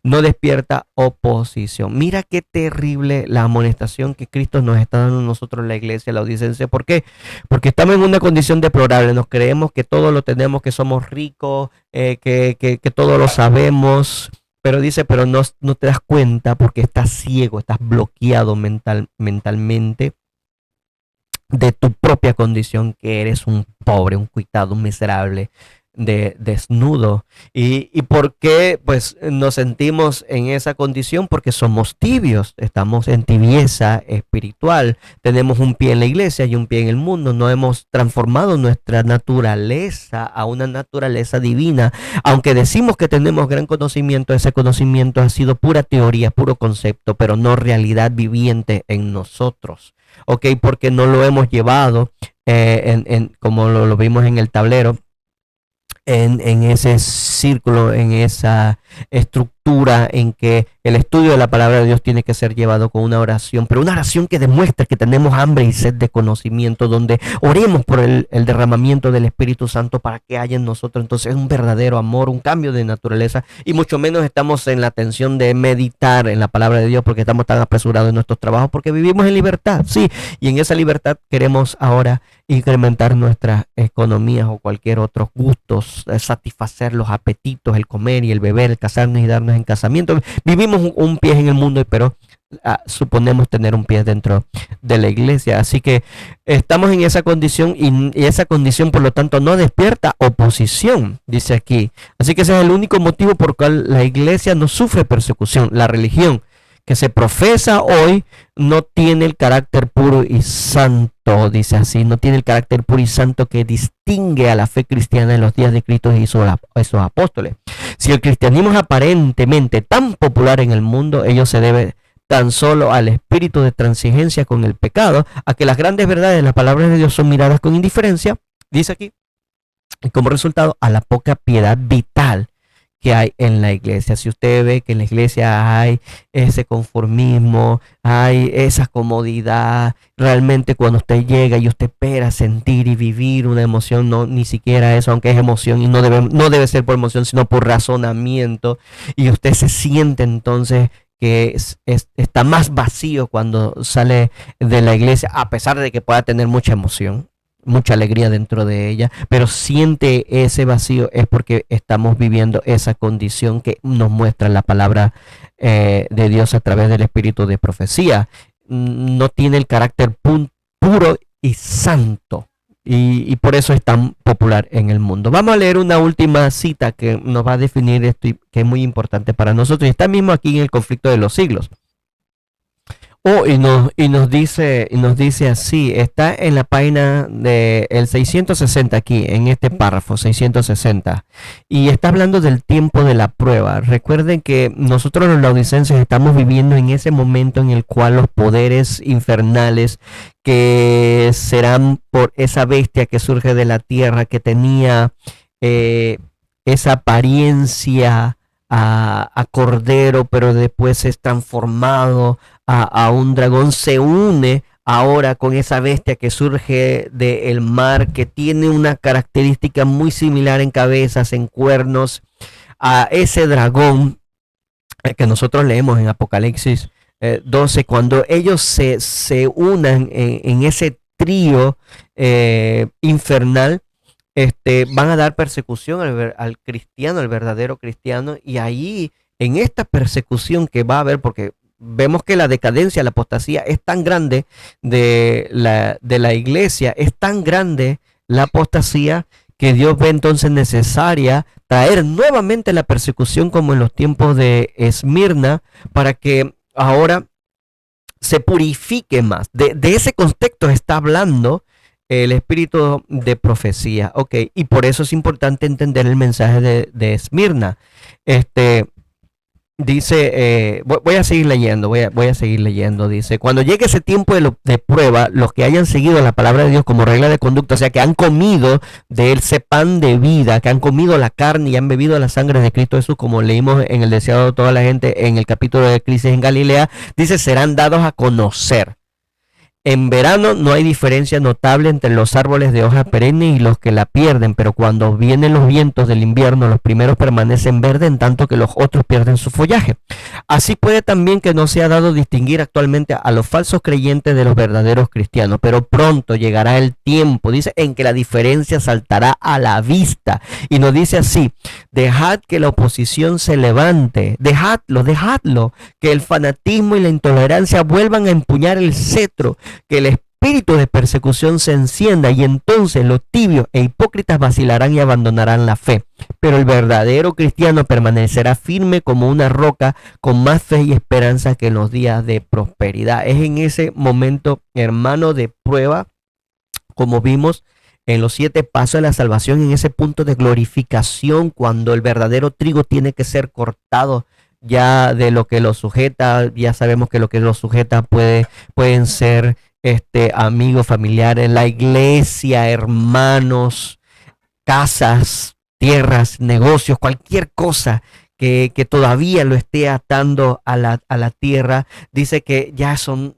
No despierta oposición. Mira qué terrible la amonestación que Cristo nos está dando a nosotros, la iglesia laodicense. ¿Por qué? Porque estamos en una condición deplorable. Nos creemos que todo lo tenemos, que somos ricos, que todo lo sabemos. Pero dice, pero no te das cuenta porque estás ciego, estás bloqueado mentalmente de tu propia condición, que eres un pobre, un cuitado, un miserable, desnudo. ¿Y por qué pues nos sentimos en esa condición? Porque somos tibios, estamos en tibieza espiritual, tenemos un pie en la iglesia y un pie en el mundo, no hemos transformado nuestra naturaleza a una naturaleza divina. Aunque decimos que tenemos gran conocimiento, ese conocimiento ha sido pura teoría, puro concepto, pero no realidad viviente en nosotros. Ok, porque no lo hemos llevado como lo vimos en el tablero, en ese círculo, en esa estructura en que el estudio de la palabra de Dios tiene que ser llevado con una oración, pero una oración que demuestre que tenemos hambre y sed de conocimiento, donde oremos por el derramamiento del Espíritu Santo para que haya en nosotros entonces un verdadero amor, un cambio de naturaleza, y mucho menos estamos en la tensión de meditar en la palabra de Dios porque estamos tan apresurados en nuestros trabajos, porque vivimos en libertad, sí, y en esa libertad queremos ahora incrementar nuestras economías o cualquier otros gustos, satisfacer los apetitos, el comer y el beber, el casarnos y darnos en casamiento. Vivimos un pie en el mundo, pero suponemos tener un pie dentro de la iglesia. Así que estamos en esa condición y esa condición, por lo tanto, no despierta oposición, dice aquí. Así que ese es el único motivo por el cual la iglesia no sufre persecución. La religión que se profesa hoy no tiene el carácter puro y santo, dice así, no tiene el carácter puro y santo que distingue a la fe cristiana en los días de Cristo y esos apóstoles. Si el cristianismo es aparentemente tan popular en el mundo, ello se debe tan solo al espíritu de transigencia con el pecado, a que las grandes verdades de las palabras de Dios son miradas con indiferencia, dice aquí, y como resultado a la poca piedad vital que hay en la iglesia. Si usted ve que en la iglesia hay ese conformismo, hay esa comodidad, realmente cuando usted llega y usted espera sentir y vivir una emoción, no ni siquiera eso, aunque es emoción y no debe ser por emoción, sino por razonamiento, y usted se siente entonces que está más vacío cuando sale de la iglesia, a pesar de que pueda tener mucha emoción, mucha alegría dentro de ella, pero siente ese vacío, es porque estamos viviendo esa condición que nos muestra la palabra de Dios a través del espíritu de profecía. No tiene el carácter puro y santo, y por eso es tan popular en el mundo. Vamos a leer una última cita que nos va a definir esto y que es muy importante para nosotros, y está mismo aquí en el conflicto de los siglos. Y nos dice así, está en la página del 660 aquí, en este párrafo, 660, y está hablando del tiempo de la prueba. Recuerden que nosotros los laodicenses estamos viviendo en ese momento en el cual los poderes infernales que serán por esa bestia que surge de la tierra, que tenía esa apariencia a cordero, pero después es transformado a un dragón, se une ahora con esa bestia que surge del mar, que tiene una característica muy similar en cabezas, en cuernos, a ese dragón que nosotros leemos en Apocalipsis 12, cuando ellos se unan en ese trío infernal. Van a dar persecución al cristiano, al verdadero cristiano, y ahí en esta persecución que va a haber, porque vemos que la decadencia, la apostasía es tan grande de la iglesia, es tan grande la apostasía, que Dios ve entonces necesaria traer nuevamente la persecución como en los tiempos de Esmirna, para que ahora se purifique más. De ese contexto está hablando el espíritu de profecía, ok, y por eso es importante entender el mensaje de Esmirna. Dice, voy a seguir leyendo, voy a seguir leyendo, dice, cuando llegue ese tiempo de prueba, los que hayan seguido la palabra de Dios como regla de conducta, o sea, que han comido de ese pan de vida, que han comido la carne y han bebido la sangre de Cristo Jesús, como leímos en el deseado de toda la gente en el capítulo de Crisis en Galilea, dice, serán dados a conocer. En verano no hay diferencia notable entre los árboles de hoja perenne y los que la pierden, pero cuando vienen los vientos del invierno, los primeros permanecen verdes, en tanto que los otros pierden su follaje. Así puede también que no se ha dado distinguir actualmente a los falsos creyentes de los verdaderos cristianos, pero pronto llegará el tiempo, dice, en que la diferencia saltará a la vista. Y nos dice así, dejad que la oposición se levante, dejadlo, que el fanatismo y la intolerancia vuelvan a empuñar el cetro, que el espíritu de persecución se encienda, y entonces los tibios e hipócritas vacilarán y abandonarán la fe, pero el verdadero cristiano permanecerá firme como una roca, con más fe y esperanza que en los días de prosperidad. Es en ese momento, hermano, de prueba, como vimos en los 7 pasos de la salvación, en ese punto de glorificación, cuando el verdadero trigo tiene que ser cortado ya de lo que lo sujeta. Ya sabemos que lo que lo sujeta pueden ser amigos, familiares, la iglesia, hermanos, casas, tierras, negocios, cualquier cosa que todavía lo esté atando a la tierra, dice que ya eso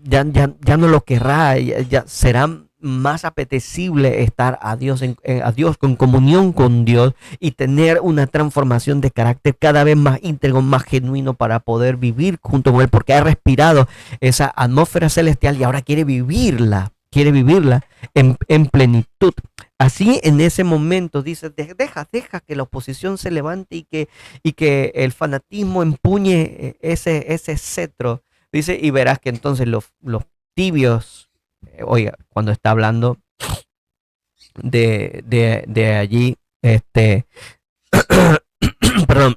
ya no lo querrá, ya será más apetecible estar a Dios, a Dios, con comunión con Dios, y tener una transformación de carácter cada vez más íntegro, más genuino, para poder vivir junto con Él, porque ha respirado esa atmósfera celestial y ahora quiere vivirla en plenitud. Así, en ese momento dice, deja que la oposición se levante y que el fanatismo empuñe ese cetro. Dice, y verás que entonces los tibios, oiga, cuando está hablando de allí, perdón,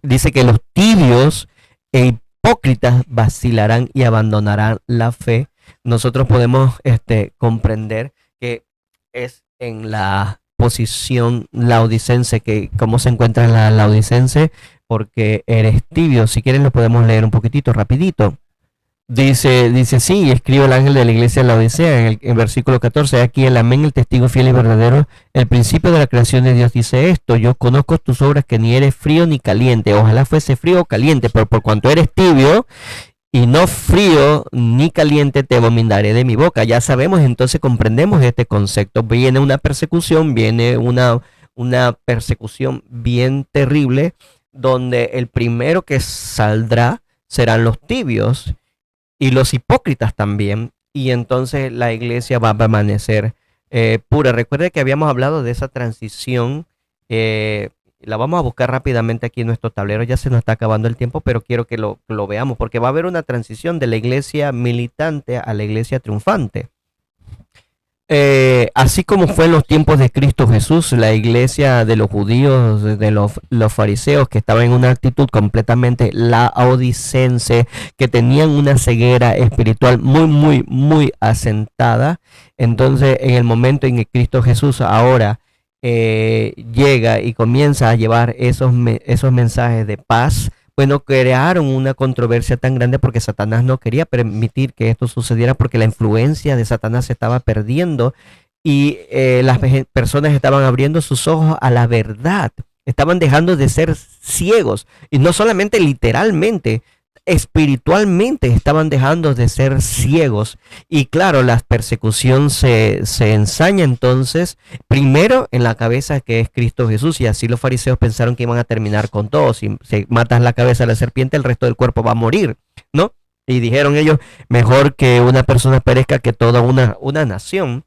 dice que los tibios e hipócritas vacilarán y abandonarán la fe. Nosotros podemos comprender que es en la posición laodicense, que cómo se encuentra la laodicense, porque eres tibio. Si quieren lo podemos leer un poquitito, rapidito. Dice, sí, escribe el ángel de la iglesia de la Odisea en el versículo 14, aquí el amén, el testigo fiel y verdadero, el principio de la creación de Dios dice esto: yo conozco tus obras, que ni eres frío ni caliente. Ojalá fuese frío o caliente, pero por cuanto eres tibio y no frío ni caliente, te vomitaré de mi boca. Ya sabemos, entonces comprendemos este concepto. Viene una persecución, una persecución bien terrible, donde el primero que saldrá serán los tibios y los hipócritas también, y entonces la iglesia va a permanecer pura. Recuerde que habíamos hablado de esa transición, la vamos a buscar rápidamente aquí en nuestro tablero, ya se nos está acabando el tiempo, pero quiero que lo veamos, porque va a haber una transición de la iglesia militante a la iglesia triunfante. Así como fue en los tiempos de Cristo Jesús, la iglesia de los judíos, de los fariseos, que estaban en una actitud completamente laodicense, que tenían una ceguera espiritual muy asentada. Entonces, en el momento en que Cristo Jesús ahora llega y comienza a llevar esos mensajes de paz, bueno, crearon una controversia tan grande porque Satanás no quería permitir que esto sucediera, porque la influencia de Satanás se estaba perdiendo y las personas estaban abriendo sus ojos a la verdad, estaban dejando de ser ciegos, y no solamente literalmente, espiritualmente estaban dejando de ser ciegos. Y claro, la persecución se ensaña entonces primero en la cabeza, que es Cristo Jesús, y así los fariseos pensaron que iban a terminar con todo. Si matas la cabeza de la serpiente, el resto del cuerpo va a morir, ¿no? Y dijeron ellos, mejor que una persona perezca que toda una nación.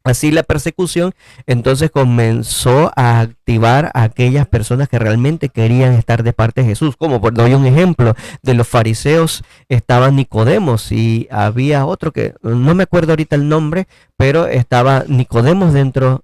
Así la persecución entonces comenzó a activar a aquellas personas que realmente querían estar de parte de Jesús. Como doy un ejemplo, de los fariseos estaba Nicodemos, y había otro que no me acuerdo ahorita el nombre, pero estaba Nicodemos dentro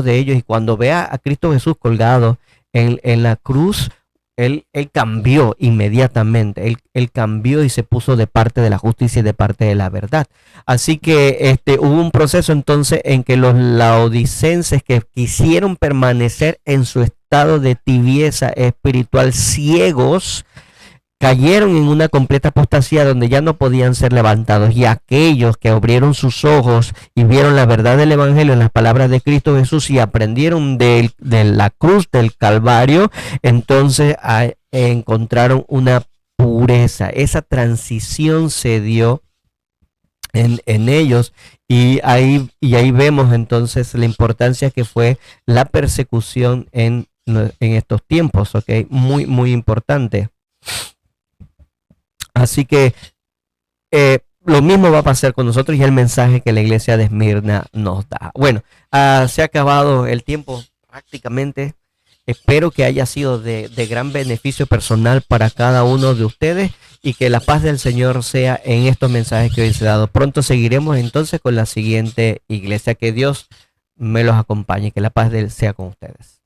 de ellos, y cuando vea a Cristo Jesús colgado en la cruz, Él cambió inmediatamente, él cambió y se puso de parte de la justicia y de parte de la verdad. Así que hubo un proceso entonces en que los laodicenses, que quisieron permanecer en su estado de tibieza espiritual, ciegos, cayeron en una completa apostasía donde ya no podían ser levantados, y aquellos que abrieron sus ojos y vieron la verdad del evangelio en las palabras de Cristo Jesús y aprendieron de la cruz del Calvario, entonces encontraron una pureza. Esa transición se dio en ellos, y ahí vemos entonces la importancia que fue la persecución en estos tiempos, ¿ok? Muy importante. Así que lo mismo va a pasar con nosotros, y el mensaje que la iglesia de Esmirna nos da. Bueno, se ha acabado el tiempo prácticamente. Espero que haya sido de gran beneficio personal para cada uno de ustedes, y que la paz del Señor sea en estos mensajes que hoy se ha dado. Pronto seguiremos entonces con la siguiente iglesia. Que Dios me los acompañe, que la paz de Él sea con ustedes.